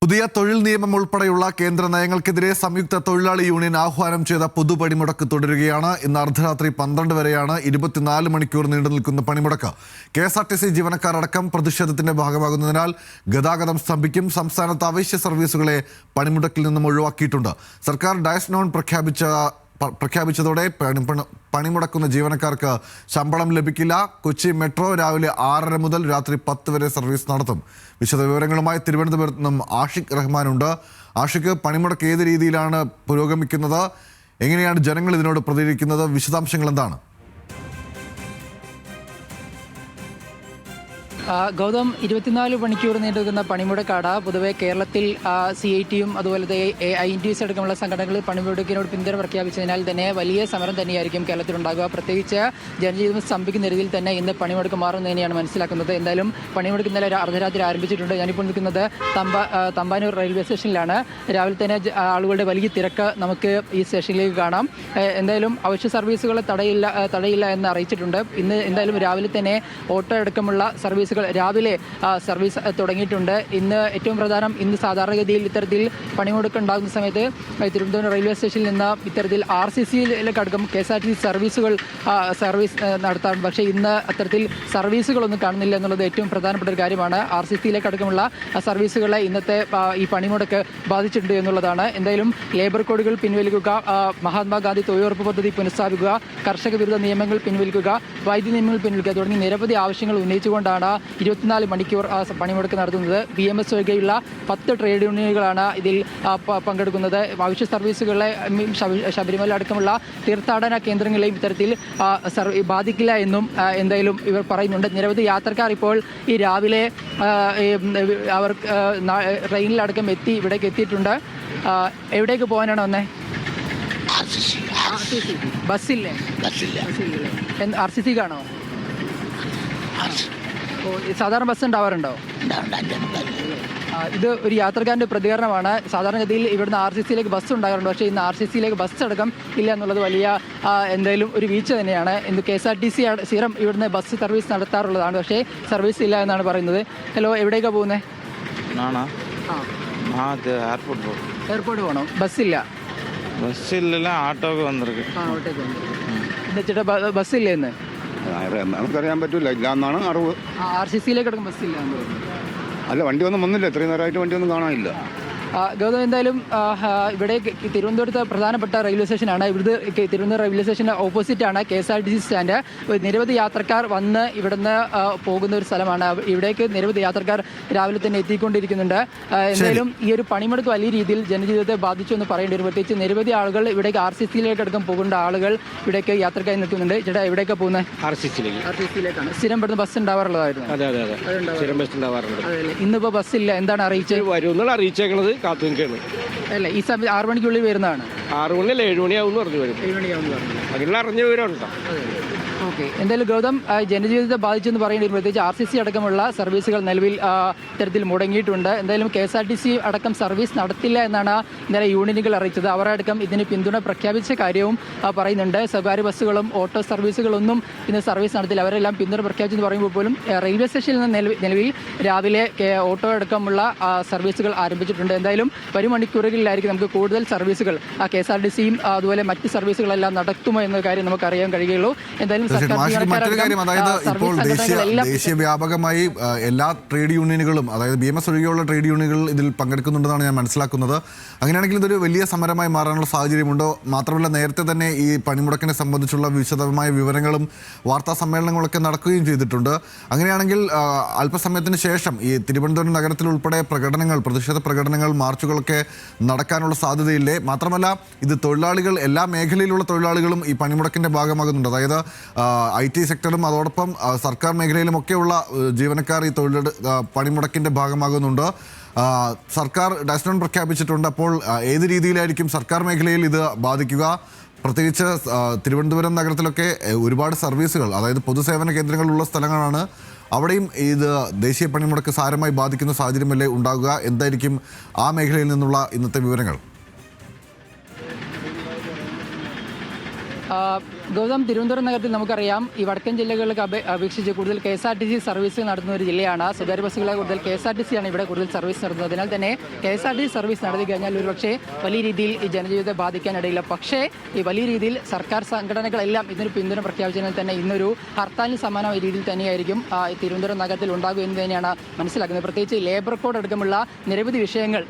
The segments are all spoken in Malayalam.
പുതിയ തൊഴിൽ നിയമം ഉൾപ്പെടെയുള്ള കേന്ദ്ര നയങ്ങൾക്കെതിരെ സംയുക്ത തൊഴിലാളി യൂണിയൻ ആഹ്വാനം ചെയ്ത പൊതുപണിമുടക്ക് തുടരുകയാണ്. ഇന്ന് അർദ്ധരാത്രി 12 വരെയാണ് 24 മണിക്കൂർ നീണ്ടു നിൽക്കുന്ന പണിമുടക്ക്. KSRTC ജീവനക്കാരടക്കം പ്രതിഷേധത്തിന്റെ ഭാഗമാകുന്നതിനാൽ ഗതാഗതം സ്തംഭിക്കും. സംസ്ഥാനത്ത് അവശ്യ സർവീസുകളെ പണിമുടക്കിൽ നിന്നും ഒഴിവാക്കിയിട്ടുണ്ട്. സർക്കാർ ഡയസ് നോൺ പ്രഖ്യാപിച്ചതോടെ പണിമുടക്കുന്ന ജീവനക്കാർക്ക് ശമ്പളം ലഭിക്കില്ല. കൊച്ചി മെട്രോ രാവിലെ 6:30 മുതൽ രാത്രി 10 വരെ സർവീസ് നടത്തും. വിശദവിവരങ്ങളുമായി തിരുവനന്തപുരത്ത് നിന്നും ആഷിഖ് റഹ്മാനുണ്ട്. ആഷിഖ്, പണിമുടക്ക് ഏത് രീതിയിലാണ് പുരോഗമിക്കുന്നത്? എങ്ങനെയാണ് ജനങ്ങൾ ഇതിനോട് പ്രതികരിക്കുന്നത്? വിശദാംശങ്ങൾ എന്താണ്? ഗൗതം, 24 മണിക്കൂർ നീണ്ടുനിൽക്കുന്ന പണിമുടക്കാണ്. പൊതുവെ കേരളത്തിൽ CITയും അതുപോലെ INTUC അടക്കമുള്ള സംഘടനകൾ പണിമുടക്കിനോട് പിന്തുണ പ്രഖ്യാപിച്ചതിനാൽ തന്നെ വലിയ സമരം തന്നെയായിരിക്കും കേരളത്തിലുണ്ടാകുക. പ്രത്യേകിച്ച് ജനജീവിതം സ്തംഭിക്കുന്ന രീതിയിൽ തന്നെ ഇന്ന് പണിമുടക്ക് മാറുന്നതിനെയാണ് മനസ്സിലാക്കുന്നത്. എന്തായാലും പണിമുടക്ക് ഇന്നലെ അർദ്ധരാത്രി ആരംഭിച്ചിട്ടുണ്ട്. ഞാനിപ്പോൾ നിൽക്കുന്നത് തമ്പാനൂർ റെയിൽവേ സ്റ്റേഷനിലാണ്. രാവിലെ തന്നെ ആളുകളുടെ വലിയ തിരക്ക് നമുക്ക് ഈ സ്റ്റേഷനിലേക്ക് കാണാം. എന്തായാലും അവശ്യ സർവീസുകൾ തടയില്ല എന്ന് അറിയിച്ചിട്ടുണ്ട്. ഇന്ന് എന്തായാലും രാവിലെ തന്നെ ഓട്ടോ അടക്കമുള്ള സർവീസുകൾ രാവിലെ സർവീസ് തുടങ്ങിയിട്ടുണ്ട്. ഇന്ന് ഏറ്റവും പ്രധാനം, ഇന്ന് സാധാരണഗതിയിൽ ഇത്തരത്തിൽ പണിമുടക്ക് ഉണ്ടാകുന്ന സമയത്ത് തിരുവനന്തപുരം റെയിൽവേ സ്റ്റേഷനിൽ നിന്ന് ഇത്തരത്തിൽ RCCയിലേക്കടക്കം KSRTC സർവീസ് നടത്താറുണ്ട്. പക്ഷേ ഇന്ന് അത്തരത്തിൽ സർവീസുകളൊന്നും കാണുന്നില്ല എന്നുള്ളത് ഏറ്റവും പ്രധാനപ്പെട്ട ഒരു കാര്യമാണ്. RCCയിലേക്കടക്കമുള്ള സർവീസുകളെ ഇന്നത്തെ ഈ പണിമുടക്ക് ബാധിച്ചിട്ടുണ്ട് എന്നുള്ളതാണ്. എന്തായാലും ലേബർ കോഡുകൾ പിൻവലിക്കുക, മഹാത്മാഗാന്ധി തൊഴിലുറപ്പ് പദ്ധതി പുനഃസ്ഥാപിക്കുക, കർഷക വിരുദ്ധ നിയമങ്ങൾ പിൻവലിക്കുക, വൈദ്യുതി നിയമങ്ങൾ പിൻവലിക്കുക തുടങ്ങി നിരവധി ആവശ്യങ്ങൾ ഉന്നയിച്ചുകൊണ്ടാണ് 24 മണിക്കൂർ പണിമുടക്ക് നടത്തുന്നത്. BMS ഒഴികെയുള്ള 10 ട്രേഡ് യൂണിയനുകളാണ് ഇതിൽ പങ്കെടുക്കുന്നത്. അവശ്യ സർവീസുകളെ ശബരിമല അടക്കമുള്ള തീർത്ഥാടന കേന്ദ്രങ്ങളെയും ഇത്തരത്തിൽ ബാധിക്കില്ല എന്നും എന്തായാലും ഇവർ പറയുന്നുണ്ട്. നിരവധി യാത്രക്കാർ ഇപ്പോൾ ഈ രാവിലെ അവർ ട്രെയിനിലടക്കം ഇവിടേക്ക് എത്തിയിട്ടുണ്ട്. എവിടേക്ക് പോകാനാണ് വന്നേ? ബസ്സില്ലേ? RCC കാണോ? സാധാരണ ബസ് ഉണ്ടാവാറുണ്ടോ? ഇത് ഒരു യാത്രക്കാരൻ്റെ പ്രതികരണമാണ്. സാധാരണഗതിയിൽ ഇവിടുന്ന് RCCയിലേക്ക് ബസ് ഉണ്ടാകാറുണ്ട്. പക്ഷേ ഇന്ന് RCCയിലേക്ക് ബസ് അടക്കം ഇല്ല എന്നുള്ളത് വലിയ എന്തായാലും ഒരു വീഴ്ച തന്നെയാണ്. ഇന്ന് KSRTC സ്ഥിരം ഇവിടുന്ന് ബസ് സർവീസ് നടത്താറുള്ളതാണ്. പക്ഷേ സർവീസ് ഇല്ല എന്നാണ് പറയുന്നത്. ഹലോ, എവിടേക്കാണ് പോകുന്നത്? എയർപോർട്ട് പോകണം. ബസ്സില്ല? ബസ്സില്ല, ഓട്ടോക്ക് വന്നിருக்கு. ചേട്ടാ, ബസ്സില്ലേ ഇന്ന്? നമുക്കറിയാൻ പറ്റില്ല, ഇല്ല എന്നാണ് അറിവ്. RCCയിലേക്ക് അടക്കം ബസ്സില്ല? അല്ല, വണ്ടി ഒന്നും വന്നില്ല. ഇത്രയും നേരമായിട്ട് വണ്ടിയൊന്നും കാണാനില്ല. ഗൗതം, എന്തായാലും ഇവിടെ തിരുവനന്തപുരത്ത് പ്രധാനപ്പെട്ട റെയിൽവേ സ്റ്റേഷനാണ്. ഇവിടുന്ന് തിരുവനന്തപുരം റെയിൽവേ സ്റ്റേഷൻ്റെ ഓപ്പോസിറ്റാണ് KSRTC സ്റ്റാൻഡ്. നിരവധി യാത്രക്കാർ വന്ന് ഇവിടുന്ന് പോകുന്ന ഒരു സ്ഥലമാണ്. ഇവിടേക്ക് നിരവധി യാത്രക്കാർ രാവിലെ തന്നെ എത്തിക്കൊണ്ടിരിക്കുന്നുണ്ട്. എന്തായാലും ഈ ഒരു പണിമുടക്ക് വലിയ രീതിയിൽ ജനജീവിതത്തെ ബാധിച്ചു എന്ന് പറയേണ്ടി വരും. പ്രത്യേകിച്ച് നിരവധി ആളുകൾ ഇവിടേക്ക് RCCയിലേക്ക് അടക്കം പോകേണ്ട ആളുകൾ ഇവിടേക്ക് യാത്രക്കായി നിൽക്കുന്നുണ്ട്. ചേട്ടാ, എവിടേക്കാണ് പോകുന്നത്? RCCയിലേക്കാണ്. സ്ഥിരം ഇവിടുന്ന് ബസ് ഉണ്ടാവാറുള്ളതായിരുന്നു? ഇന്നിപ്പോൾ ബസ്സില്ല, എന്താണ് അറിയിച്ചേക്കണത്? കാത്തുനിൽക്കുകയാണ്. അല്ല, ഈ സമയം 6 മണിക്കുള്ളിൽ വരുന്നതാണ്. 6 മണിയല്ല, 7 മണിയാവും പറഞ്ഞു വരും. 7 മണിയാവുമെന്ന് പറഞ്ഞു. അതിനുള്ള അറിഞ്ഞ വിവരമുണ്ടോ? ഓക്കെ. എന്തായാലും ഗൗതം, ജനജീവിതത്തെ ബാധിച്ചെന്ന് പറയേണ്ടി വരും. പ്രത്യേകിച്ച് RCC അടക്കമുള്ള സർവീസുകൾ നിലവിൽ ഇത്തരത്തിൽ മുടങ്ങിയിട്ടുണ്ട്. എന്തായാലും KSRTC അടക്കം സർവീസ് നടത്തില്ല എന്നാണ് ഇന്നലെ യൂണിയനുകൾ അറിയിച്ചത്. അവരടക്കം ഇതിന് പിന്തുണ പ്രഖ്യാപിച്ച കാര്യവും പറയുന്നുണ്ട്. സ്വകാര്യ ബസ്സുകളും ഓട്ടോ സർവീസുകളൊന്നും ഇന്ന് സർവീസ് നടത്തില്ല. അവരെല്ലാം പിന്തുണ പ്രഖ്യാപിച്ചെന്ന് പറയുമ്പോൾ പോലും റെയിൽവേ സ്റ്റേഷനിൽ നിന്ന് നിലവിൽ രാവിലെ ഓട്ടോ അടക്കമുള്ള സർവീസുകൾ ആരംഭിച്ചിട്ടുണ്ട്. എന്തായാലും വരും മണിക്കൂറുകളിലായിരിക്കും നമുക്ക് കൂടുതൽ സർവീസുകൾ KSRTCയും അതുപോലെ മറ്റ് സർവീസുകളെല്ലാം നടത്തുമോ എന്ന കാര്യം നമുക്ക് അറിയാൻ കഴിയുകയുള്ളൂ. എന്തായാലും മറ്റൊരു കാര്യം, അതായത് ഇപ്പോൾ ദേശീയ വ്യാപകമായി എല്ലാ ട്രേഡ് യൂണിയനുകളും, അതായത് BMS ഒഴികെയുള്ള ട്രേഡ് യൂണിയനുകൾ ഇതിൽ പങ്കെടുക്കുന്നുണ്ടെന്നാണ് ഞാൻ മനസ്സിലാക്കുന്നത്. അങ്ങനെയാണെങ്കിൽ ഇതൊരു വലിയ സമരമായി മാറാനുള്ള സാഹചര്യമുണ്ടോ? മാത്രമല്ല, നേരത്തെ തന്നെ ഈ പണിമുടക്കിനെ സംബന്ധിച്ചുള്ള വിശദമായ വിവരങ്ങളും വാർത്താ സമ്മേളനങ്ങളൊക്കെ നടക്കുകയും ചെയ്തിട്ടുണ്ട്. അങ്ങനെയാണെങ്കിൽ അല്പസമയത്തിന് ശേഷം ഈ തിരുവനന്തപുരം നഗരത്തിൽ ഉൾപ്പെടെ പ്രതിഷേധ പ്രകടനങ്ങൾ, മാർച്ചുകളൊക്കെ നടക്കാനുള്ള സാധ്യതയില്ലേ? മാത്രമല്ല, ഇത് തൊഴിലാളികൾ, എല്ലാ മേഖലയിലുള്ള തൊഴിലാളികളും ഈ പണിമുടക്കിൻ്റെ ഭാഗമാകുന്നുണ്ട്. അതായത് IT സെക്ടറും അതോടൊപ്പം സർക്കാർ മേഖലയിലുമൊക്കെയുള്ള ജീവനക്കാർ ഈ പണിമുടക്കിൻ്റെ ഭാഗമാകുന്നുണ്ട്. സർക്കാർ ഡയസ് നോൺ പ്രഖ്യാപിച്ചിട്ടുണ്ട്. അപ്പോൾ ഏത് രീതിയിലായിരിക്കും സർക്കാർ മേഖലയിൽ ഇത് ബാധിക്കുക? പ്രത്യേകിച്ച് തിരുവനന്തപുരം നഗരത്തിലൊക്കെ ഒരുപാട് സർവീസുകൾ, അതായത് പൊതുസേവന കേന്ദ്രങ്ങളുള്ള സ്ഥലങ്ങളാണ്. അവിടെയും ഇത് ദേശീയ പണിമുടക്ക് സാരമായി ബാധിക്കുന്ന സാഹചര്യമല്ലേ ഉണ്ടാകുക? എന്തായിരിക്കും ആ മേഖലയിൽ നിന്നുള്ള ഇന്നത്തെ വിവരങ്ങൾ? ഗൗതം, തിരുവനന്തപുരം നഗരത്തിൽ നമുക്കറിയാം ഈ വടക്കൻ ജില്ലകളിലേക്ക് അപേക്ഷിച്ച് കൂടുതൽ KSRTC സർവീസ് നടത്തുന്ന ഒരു ജില്ലയാണ്. സ്വകാര്യ ബസ്സുകളെ കൂടുതൽ KSRTC ആണ് ഇവിടെ കൂടുതൽ സർവീസ് നടത്തുന്നത്. അതിനാൽ തന്നെ KSRTC സർവീസ് നടത്തി കഴിഞ്ഞാൽ ഒരുപക്ഷെ വലിയ രീതിയിൽ ഈ ജനജീവിതത്തെ ബാധിക്കാനിടയില്ല. പക്ഷേ ഈ വലിയ രീതിയിൽ സർക്കാർ സംഘടനകളെല്ലാം ഇതിന് പിന്തുണ പ്രഖ്യാപിച്ചതിനാൽ തന്നെ ഇന്നൊരു ഹർത്താലിന് സമാനമായ രീതിയിൽ തന്നെയായിരിക്കും തിരുവനന്തപുരം നഗരത്തിൽ ഉണ്ടാകും എന്ന് തന്നെയാണ് മനസ്സിലാക്കുന്നത്. പ്രത്യേകിച്ച് ലേബർ കോഡ് അടക്കമുള്ള നിരവധി വിഷയങ്ങൾ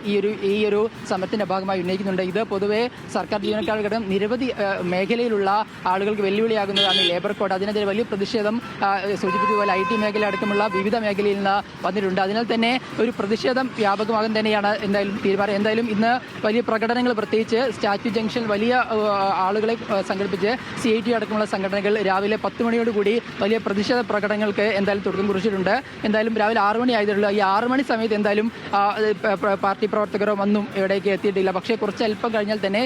ഈ ഒരു സമരത്തിന്റെ ഭാഗമായി ഉന്നയിക്കുന്നുണ്ട്. ഇത് പൊതുവെ സർക്കാർ ജീവനക്കാരുടെ നിരവധി മേഖലയിലുള്ള ആളുകൾക്ക് വെല്ലുവിളിയാകുന്നതാണ് ഈ ലേബർ കോഡ്. അതിനെതിരെ വലിയ പ്രതിഷേധം സൂചിപ്പിച്ചതുപോലെ IT മേഖല അടക്കമുള്ള വിവിധ മേഖലയിൽ നിന്ന് വന്നിട്ടുണ്ട്. അതിനാൽ തന്നെ ഒരു പ്രതിഷേധം വ്യാപകമാകാൻ തന്നെയാണ് എന്തായാലും തീരുമാനം. എന്തായാലും ഇന്ന് വലിയ പ്രകടനങ്ങൾ, പ്രത്യേകിച്ച് സ്റ്റാച്യു ജംഗ്ഷൻ വലിയ ആളുകളെ സംഘടിപ്പിച്ച് CIT അടക്കമുള്ള സംഘടനകൾ രാവിലെ 10 മണിയോടുകൂടി വലിയ പ്രതിഷേധ പ്രകടനങ്ങൾക്ക് എന്തായാലും തുടക്കം കുറിച്ചിട്ടുണ്ട്. എന്തായാലും രാവിലെ 6 മണി ആയതുള്ളൂ. ഈ 6 മണി സമയത്ത് എന്തായാലും പാർട്ടി പ്രവർത്തകരോ ഒന്നും ഇവിടേക്ക് എത്തിയിട്ടില്ല. പക്ഷേ കുറച്ച് അല്പം കഴിഞ്ഞാൽ തന്നെ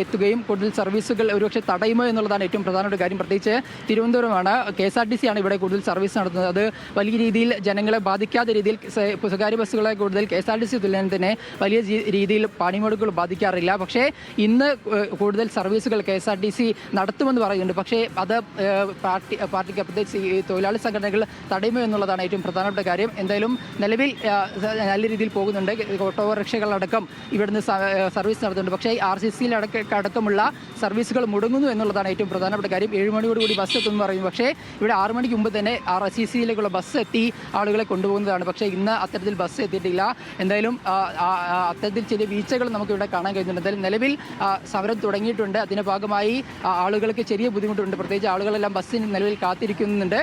എത്തുകയും കൂടുതൽ സർവീസുകൾ ഒരുപക്ഷെ തടയുമോ എന്നുള്ളതാണ് ഏറ്റവും പ്രധാനപ്പെട്ട കാര്യം. പ്രത്യേകിച്ച് തിരുവനന്തപുരമാണ്, KSRTC ആണ് ഇവിടെ കൂടുതൽ സർവീസ് നടത്തുന്നത്. അത് വലിയ രീതിയിൽ ജനങ്ങളെ ബാധിക്കാത്ത രീതിയിൽ സ്വകാര്യ ബസ്സുകളെ കൂടുതൽ KSRTC തുല്യം തന്നെ വലിയ രീതിയിൽ പണിമുടക്കുകൾ ബാധിക്കാറില്ല. പക്ഷേ ഇന്ന് കൂടുതൽ സർവീസുകൾ KSRTC നടത്തുമെന്ന് പറയുന്നുണ്ട്. പക്ഷേ അത് പാർട്ടിക്ക് പ്രത്യേകിച്ച് തൊഴിലാളി സംഘടനകൾ തടയുമോ എന്നുള്ളതാണ് ഏറ്റവും പ്രധാനപ്പെട്ട കാര്യം. എന്തായാലും നിലവിൽ നല്ല രീതിയിൽ പോകുന്നുണ്ട്. ഓട്ടോറിക്ഷകളടക്കം ഇവിടുന്ന് സർവീസ് നടത്തുന്നുണ്ട്. പക്ഷേ RCCയിൽ അടക്കമുള്ള സർവീസുകൾ മുടങ്ങുന്നു എന്നുള്ളതാണ് ഏറ്റവും പ്രധാനപ്പെട്ട കാര്യം. 7 മണിയോടുകൂടി ബസ് എത്തുമെന്ന് പറയും. പക്ഷേ ഇവിടെ 6 മണിക്ക് മുമ്പ് തന്നെ RCCയിലേക്കുള്ള ബസ് എത്തി ആളുകളെ കൊണ്ടുപോകുന്നതാണ്. പക്ഷേ ഇന്ന് അത്തരത്തിൽ ബസ് എത്തിയിട്ടില്ല. എന്തായാലും അത്തരത്തിൽ ചെറിയ വീഴ്ചകൾ നമുക്ക് ഇവിടെ കാണാൻ കഴിയുന്നുണ്ട്. എന്തായാലും നിലവിൽ സമരം തുടങ്ങിയിട്ടുണ്ട്. അതിൻ്റെ ഭാഗമായി ആളുകൾക്ക് ചെറിയ ബുദ്ധിമുട്ടുണ്ട്. പ്രത്യേകിച്ച് ആളുകളെല്ലാം ബസ്സിന് നിലവിൽ കാത്തിരിക്കുന്നുണ്ട്.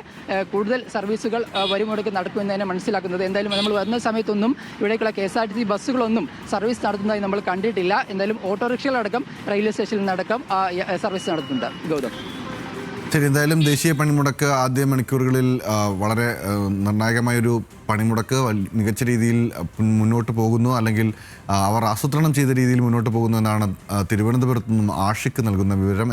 കൂടുതൽ സർവീസുകൾ വരുമുടക്ക് നടക്കുമെന്ന് തന്നെ മനസ്സിലാക്കുന്നത്. എന്തായാലും നമ്മൾ വരുന്ന സമയത്തൊന്നും ഇവിടേക്കുള്ള KSRTC ബസ്സുകളൊന്നും സർവീസ് നടത്തുന്നതായി നമ്മൾ കണ്ടിട്ടില്ല. എന്തായാലും ഓട്ടോറിക്ഷകളടക്കം റെയിൽവേ സ്റ്റേഷനിൽ നിന്നടക്കം സർവീസ് നടത്തുന്നുണ്ട്. ഗൗതം, ശരി. എന്തായാലും ദേശീയ പണിമുടക്ക് ആദ്യ മണിക്കൂറുകളിൽ വളരെ നിർണായകമായൊരു പണിമുടക്ക് മികച്ച രീതിയിൽ മുന്നോട്ട് പോകുന്നു, അല്ലെങ്കിൽ അവർ ആസൂത്രണം ചെയ്ത രീതിയിൽ മുന്നോട്ട് പോകുന്നു എന്നാണ് തിരുവനന്തപുരത്ത് നിന്നും ആഷിക്ക് നൽകുന്ന വിവരം.